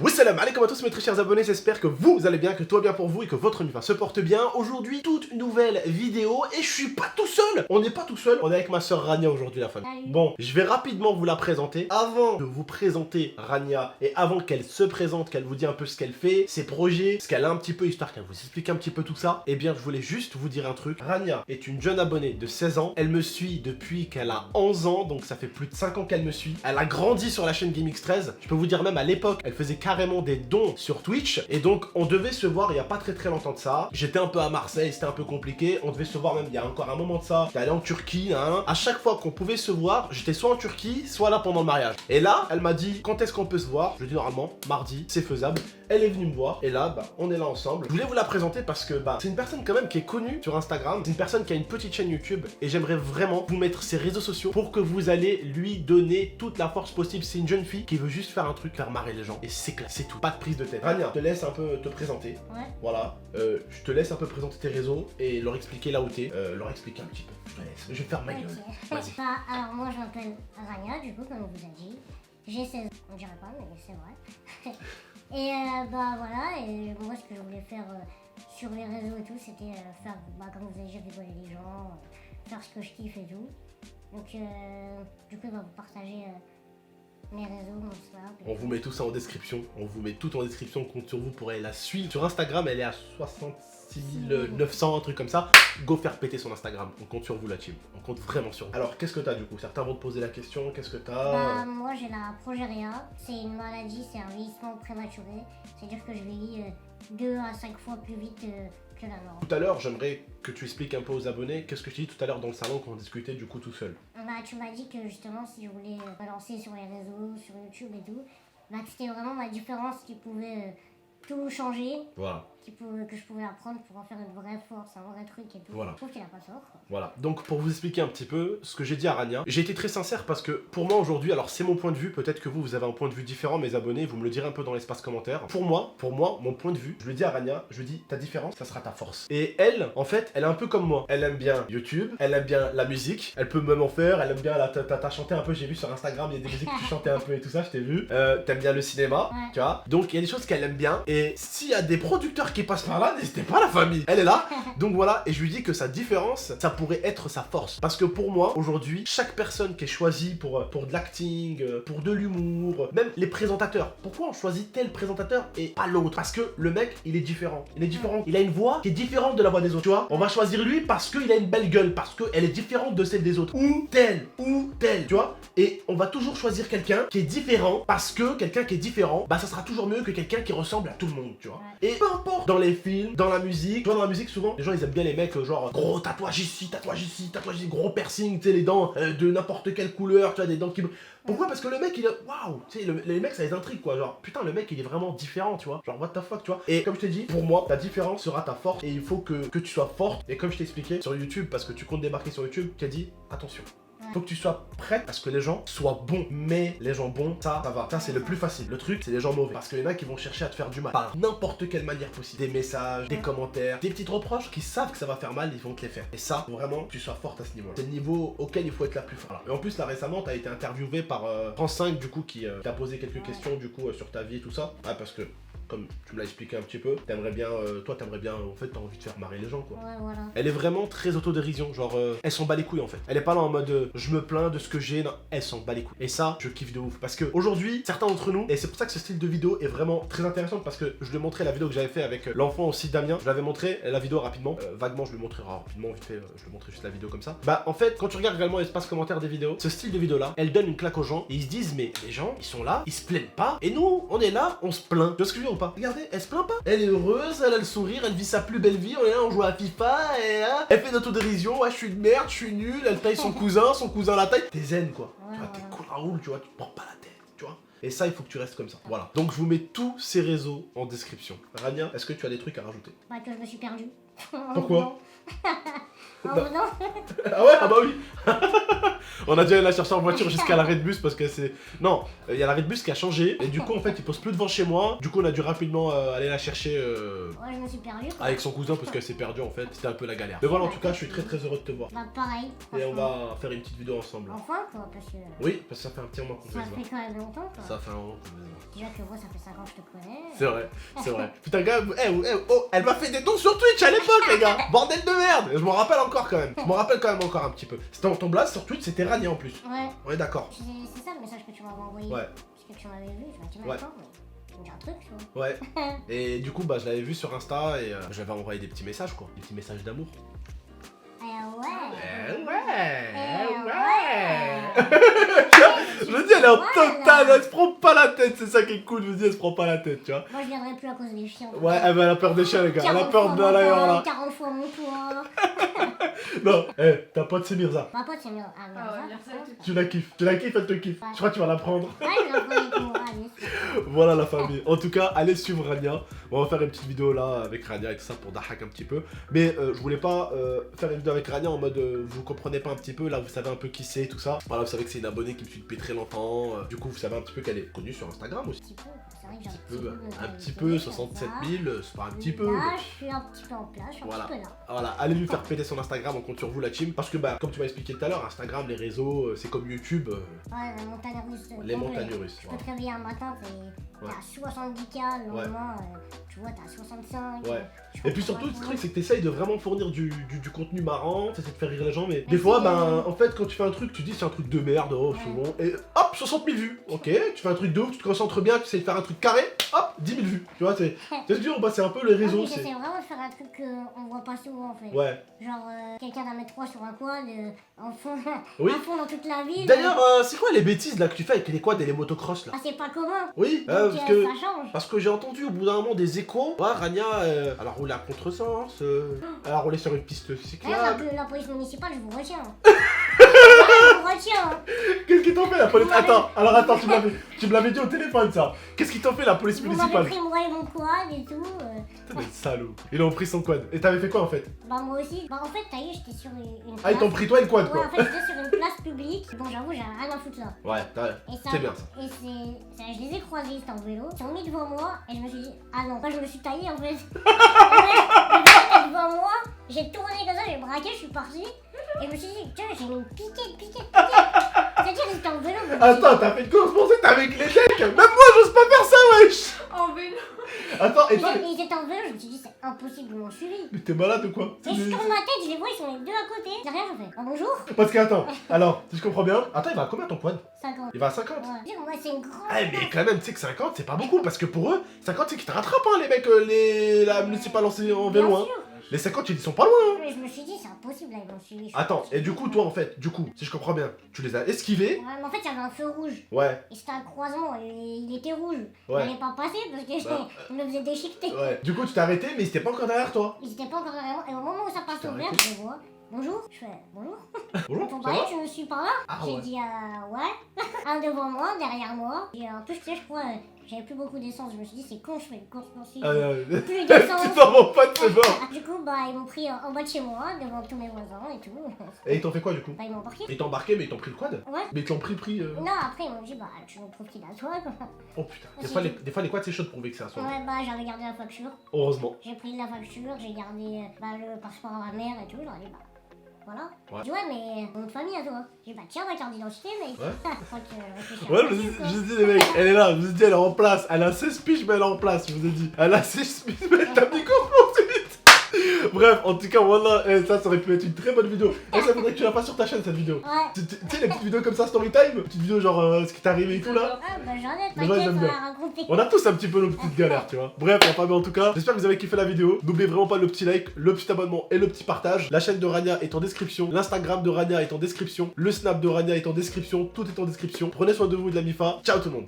Salam alaikum à tous mes très chers abonnés, j'espère que vous allez bien, que tout va bien pour vous et que votre nuit se porte bien. Aujourd'hui, toute nouvelle vidéo et je suis pas tout seul. On n'est pas tout seul, on est avec ma soeur Rania aujourd'hui la famille. Bon, je vais rapidement vous la présenter. Avant de vous présenter Rania et avant qu'elle se présente, qu'elle vous dise un peu ce qu'elle fait, ses projets, ce qu'elle a un petit peu, histoire qu'elle vous explique un petit peu tout ça, eh bien je voulais juste vous dire un truc. Rania est une jeune abonnée de 16 ans, elle me suit depuis qu'elle a 11 ans, donc ça fait plus de 5 ans qu'elle me suit. Elle a grandi sur la chaîne GameX13, je peux vous dire même à l'époque, elle faisait carrément des dons sur Twitch et donc on devait se voir il y a pas très longtemps de ça. J'étais un peu à Marseille, c'était un peu compliqué, on devait se voir même il y a encore un moment de ça. J'étais allé en Turquie, hein. À chaque fois qu'on pouvait se voir, j'étais soit en Turquie, soit là pendant le mariage. Et là, elle m'a dit quand est-ce qu'on peut se voir? Je lui ai dit normalement mardi, c'est faisable. Elle est venue me voir et là, on est là ensemble. Je voulais vous la présenter parce que c'est une personne quand même qui est connue sur Instagram. C'est une personne qui a une petite chaîne YouTube et j'aimerais vraiment vous mettre ses réseaux sociaux pour que vous allez lui donner toute la force possible. C'est une jeune fille qui veut juste faire un truc, faire marrer les gens et c'est clair, c'est tout. Pas de prise de tête. Rania, je te laisse un peu te présenter. Ouais. Voilà. Je te laisse un peu présenter tes réseaux et leur expliquer là où t'es. Leur expliquer un petit peu. Je te laisse. Je vais faire ma gueule. Vas-y. Alors moi je m'appelle Rania, du coup comme on vous a dit. J'ai 16 ans, on dirait pas mais c'est vrai. Et voilà, et moi ce que je voulais faire sur les réseaux et tout, c'était faire, comme vous avez dit, rigoler les gens, faire ce que je kiffe et tout. Donc du coup, vous partagez mes réseaux, mon Snap. On vous met tout ça en description. On vous met tout en description. On compte sur vous pour aller la suivre. Sur Instagram, elle est à 66 900, un truc comme ça. Go faire péter son Instagram. On compte sur vous, la team. On compte vraiment sur vous. Alors, qu'est-ce que t'as du coup? Certains vont te poser la question. Qu'est-ce que t'as? Moi, j'ai la progéria. C'est une maladie, c'est un vieillissement prématuré. C'est-à-dire que je vieillis 2 à 5 fois plus vite que la norme. Tout à l'heure, j'aimerais que tu expliques un peu aux abonnés. Qu'est-ce que je t'ai dit tout à l'heure dans le salon quand on discutait du coup tout seul? Tu m'as dit que justement, si je voulais me lancer sur les réseaux, sur YouTube et tout, que c'était vraiment ma différence qui pouvait tout changer. Voilà. Que je pouvais apprendre pour en faire une vraie force, un vrai truc et tout. Voilà. Je trouve qu'il a pas tort. Voilà, donc pour vous expliquer un petit peu ce que j'ai dit à Rania, j'ai été très sincère parce que pour moi aujourd'hui, alors c'est mon point de vue, peut-être que vous avez un point de vue différent, mes abonnés, vous me le direz un peu dans l'espace commentaire. Pour moi, mon point de vue, je lui dis à Rania, je lui dis ta différence, ça sera ta force. Et elle, en fait, elle est un peu comme moi. Elle aime bien YouTube, elle aime bien la musique, elle peut même en faire, elle aime bien, t'as chanté un peu, j'ai vu sur Instagram, il y a des musiques que tu chantais un peu et tout ça, je t'ai vu. T'aimes bien le cinéma, ouais. Tu vois. Donc il y a des choses qu'elle aime bien et s'il y a des producteurs qui passent par là, n'hésitez pas la famille, elle est là. Donc voilà, et je lui dis que sa différence, ça pourrait être sa force. Parce que pour moi, aujourd'hui, chaque personne qui est choisie pour de l'acting, pour de l'humour, même les présentateurs, pourquoi on choisit tel présentateur et pas l'autre? Parce que le mec, il est différent. Il est différent. Il a une voix qui est différente de la voix des autres, tu vois. On va choisir lui parce qu'il a une belle gueule, parce qu'elle est différente de celle des autres. Ou tel, tu vois. Et on va toujours choisir quelqu'un qui est différent, parce que quelqu'un qui est différent, ça sera toujours mieux que quelqu'un qui ressemble à tout le monde, tu vois. Et peu importe, dans les films, dans la musique, tu vois, dans la musique, souvent, les gens, ils aiment bien les mecs, genre, gros tatouage ici, gros piercing, tu sais, les dents de n'importe quelle couleur, tu vois, des dents qui... Pourquoi? Parce que le mec, il est... Waouh, tu sais, les mecs, ça les intrigue, quoi. Genre, putain, le mec, il est vraiment différent, tu vois. Genre, what the fuck, tu vois. Et comme je t'ai dit, pour moi, ta différence sera ta force. Et il faut que tu sois forte. Et comme je t'ai expliqué, sur YouTube, parce que tu comptes débarquer sur YouTube, tu as dit, attention. Faut que tu sois prête à ce que les gens soient bons. Mais les gens bons, ça va. Ça, c'est le plus facile. Le truc, c'est les gens mauvais. Parce qu'il y en a qui vont chercher à te faire du mal. Par n'importe quelle manière possible. Des messages, des commentaires, des petites reproches qui savent que ça va faire mal, ils vont te les faire. Et ça, vraiment, que tu sois forte à ce niveau-là. C'est le niveau auquel il faut être la plus forte. Et en plus, là, récemment, t'as été interviewé par France 5, du coup, qui t'a posé quelques questions, du coup, sur ta vie et tout ça. Parce que... Comme tu me l'as expliqué un petit peu, t'aimerais bien, en fait, t'as envie de faire marrer les gens, quoi. Ouais, voilà. Elle est vraiment très autodérision, genre, elle s'en bat les couilles, en fait. Elle est pas là en mode, je me plains de ce que j'ai, non, elle s'en bat les couilles. Et ça, je kiffe de ouf. Parce que aujourd'hui, certains d'entre nous, et c'est pour ça que ce style de vidéo est vraiment très intéressant, parce que je lui ai montré la vidéo que j'avais fait avec l'enfant aussi, Damien. Je l'avais montré la vidéo rapidement, vaguement, je lui montrerai rapidement, vite fait, je lui montrerai juste la vidéo comme ça. En fait, quand tu regardes réellement l'espace commentaire des vidéos, ce style de vidéo-là, elle donne une claque aux gens, et ils se disent, mais les gens, ils sont là, ils se plaignent pas, et nous, on est là, on se plaint. Tu vois ce que je veux dire ou pas? Regardez, elle se plaint pas. Elle est heureuse, elle a le sourire, elle vit sa plus belle vie, on est là, on joue à FIFA, et elle fait d'autodérision, ouais, je suis de merde, je suis nul, elle taille son cousin la taille. T'es zen, quoi. Ouais, tu vois, t'es voilà. cool Raoul, tu vois, tu te prends pas la tête, tu vois. Et ça, il faut que tu restes comme ça. Voilà. Donc, je vous mets tous ces réseaux en description. Rania, est-ce que tu as des trucs à rajouter? Que je me suis perdue. Pourquoi? En Bah. venant. Ah ouais, ah bah oui. On a déjà la chercher en voiture jusqu'à l'arrêt de bus parce que c'est... Non, il y a l'arrêt de bus qui a changé et du coup en fait il pose plus devant chez moi. Du coup on a dû rapidement aller la chercher Ouais, je me suis perdue. Quoi. avec son cousin parce qu'elle s'est perdue en fait. C'était un peu la galère. Mais voilà, en tout cas je suis très heureux de te voir. Bah, pareil. Et on franchement. va faire une petite vidéo ensemble. Enfin, quoi, parce que Oui, parce que ça fait un petit moment qu'on ça fait se voir. fait quand même longtemps, quoi. Ça fait un moment qu'on fait se voir. Déjà que moi, ça fait 5 ans que je te connais. C'est vrai, c'est vrai. Putain, gars, oh, elle m'a fait des dons sur Twitch à l'époque, les gars. Bordel de merde. Je m'en rappelle encore quand même. Je m'en rappelle quand même encore un petit peu. C'était ton blast sur Twitch, c'était Rania en plus. Ouais. Ouais, d'accord. C'est ça le message que tu m'avais envoyé. Ouais. Parce que tu m'avais vu, je m'as dit, mais Ouais. attends, mais tu me dis un truc, tu vois. Ouais. Et du coup, bah, je l'avais vu sur Insta et je lui avais envoyé des petits messages, quoi. Des petits messages d'amour. Ouais. Ouais. Je me dis, elle est en totale, elle se prend pas la tête, c'est ça qui est cool. Je me dis, elle se prend pas la tête, tu vois. Moi, je viendrai plus à cause des chiens. Ouais, elle a peur des chiens, les gars. Elle a 40 peur fois de mon l'ailleurs, poids, là. 40 fois mon poids. Non, ta pote, c'est Mirza. Ma pote, c'est mieux. Ah, Ah ouais, mais merci ça, à tous. Tu la kiffes, elle te kiffe. Je crois que tu vas la prendre. Ouais, je la prends avec moi. Allez, c'est bon. Voilà la famille. En tout cas, allez suivre Rania. On va faire une petite vidéo là avec Rania et tout ça pour Dahak un petit peu. Mais je voulais pas faire une vidéo avec Rania en mode vous comprenez pas un petit peu. Là, vous savez un peu qui c'est tout ça. Voilà, vous savez que c'est une abonnée qui me suit depuis très longtemps. Du coup, vous savez un petit peu qu'elle est connue sur Instagram aussi. Un petit peu. C'est vrai que j'ai Un petit peu, 67 000, c'est pas un petit peu. Là, je suis un petit peu en place, je suis un Voilà. petit peu là. Voilà, allez lui faire péter son Instagram, on compte sur vous la team. Parce que bah, comme tu m'as expliqué tout à l'heure, Instagram, les réseaux, c'est comme YouTube, Ouais, la montagne russe. les complet. montagnes russes. Tu peux te réveiller un matin, t'es Ouais. à 70K, le lendemain, tu vois, t'es à 65. Ouais. tu Et puis comprends surtout, pas le trop. truc, c'est que t'essayes de vraiment fournir du contenu marrant, t'essaies de faire rire les gens, mais des fois, ben, en fait, quand tu fais un truc, tu dis c'est un truc de merde, oh, c'est bon, et hop, 60 000 vues, ok, tu fais un truc de ouf, tu te concentres bien, tu essaies de faire un truc carré, hop, 10 000 vues, tu vois, c'est dur, bah, c'est un peu les Non, réseaux, mais c'est... j'essaie vraiment de faire un truc qu'on voit pas souvent en fait. Ouais. Genre quelqu'un d'un mètre 3 sur un quad, en fond, Oui. à fond dans toute la ville. D'ailleurs, c'est quoi les bêtises là que tu fais avec les quads et les motocross là? Ah, c'est pas commun. Oui, Donc, parce que... ça change. Parce que j'ai entendu au bout d'un moment des échos, ouais, Rania, elle a roulé à contresens, elle a roulé sur une piste D'ailleurs, cyclable. la police municipale, je vous retiens. Je vous retiens. Qu'est-ce qu'ils t'ont fait la police? Vous m'avez- Attends, alors attends, tu me l'avais dit au téléphone ça. Qu'est-ce qu'ils t'ont fait la police Vous m'avez municipale? pris moi et mon quad et tout. Putain, des salauds. Ils ont pris son quad. Et t'avais fait quoi en fait? Bah, moi aussi. Bah, en fait, t'as vu, j'étais sur une Ah, ils t'ont pris toi et le quad Ouais, quoi. en fait, j'étais sur une place publique. Bon, j'avoue, j'ai rien à foutre là. Ouais, Et ça, c'est bien ça. Et je les ai croisés, ils étaient en vélo. Ils sont mis devant moi et je me suis dit, ah non, pas je me suis taillé en fait. Le gars était devant moi, j'ai tourné comme ça, j'ai braqué, je suis parti. Et je me suis dit, tiens, j'ai mis une piquette. C'est-à-dire, ils étaient en vélo. mais je me suis Attends, t'as fait une course poursuite avec les mecs. Même moi, j'ose pas faire ça, wesh. En vélo. Attends, et dit, toi, ils étaient en vélo, je me suis dit, c'est impossible, ils m'ont suivi. mais t'es malade ou quoi? Et je tourne ma tête, je les vois, ils sont les deux à côté. J'ai rien, je fais, ah bonjour, Parce que attends, alors, si je comprends bien, attends, il va à combien ton quad? 50. Il va à 50. Ouais. Dire, moi, c'est une grande. Eh mais quand même, tu sais que 50 c'est pas beaucoup parce que pour eux, 50 c'est qu'ils te rattrapent hein, les mecs, la municipale en vélo Bien hein. sûr. Les 50 ils sont pas loin hein. Mais je me suis dit, c'est impossible, là, ils m'ont suivi. Attends, et du coup toi en fait, si je comprends bien, tu les as esquivés. Ouais, mais en fait, il y avait un feu rouge. Ouais, Et c'était un croisement, et il était rouge. Ouais. Il n'allait pas passer parce que Bah. il me faisait déchiqueter. ouais. Du coup tu t'es arrêté mais ils étaient pas encore derrière toi. Ils étaient pas encore derrière moi. Et au moment où ça passe t'es au vert, arrêté. je les vois. Bonjour. Je fais bonjour. Bonjour, Ton ça va? pari, je suis par là. Ah J'ai ouais. dit ouais. Un devant moi, derrière moi. Et en plus, tu sais, je crois, j'avais plus beaucoup d'essence. Je me suis dit, c'est con, je fais une course poursuite. Plus d'essence. Tu t'en rends pas de c'est mort. Du coup, bah, ils m'ont pris en bas de chez moi, devant tous mes voisins et tout. Et ils t'ont fait quoi du coup? Bah, ils m'ont embarqué. Ils t'ont embarqué mais ils t'ont pris le quad? Ouais. Mais ils t'ont pris Non, après, ils m'ont dit, bah, tu nous prouves qu'il a toi, quoi. Oh putain, des fois les quads c'est chaud de prouver que c'est un soir. Ouais, bah, j'avais gardé la facture. Heureusement. J'ai pris la facture, j'ai gardé le passeport à ma mère et tout. J'aurais dit, bah, voilà. Ouais. Je dis, ouais, mais mon famille à toi. J'ai dit, bah, tiens, ma carte d'identité, mais. Ouais. Je crois que réfléchir Ouais, à je possible, quoi. vous ai dit les mecs, elle est là, je vous ai dit elle est en place, elle a 16 piges mais elle est en place, je vous ai dit. Elle a 16 piges mais elle t'a mis poursuite. Bref, en tout cas, voilà, ça aurait pu être une très bonne vidéo. Et ça faudrait que tu la fasses sur ta chaîne cette vidéo. Ouais. Tu sais les petites vidéos comme ça, story time, petites vidéos genre ce qui t'est arrivé et tout là. Ah, bah, j'en ai, Les gens, ils t'inquiète, aiment on bien. va raconter. On a tous un petit peu nos petites galères, tu vois. Bref, la famille en tout cas, j'espère que vous avez kiffé la vidéo. N'oubliez vraiment pas le petit like, le petit abonnement et le petit partage. La chaîne de Rania est en description, l'Instagram de Rania est en description, le Snap de Rania est en description, tout est en description. Prenez soin de vous et de la MIFA. Ciao tout le monde.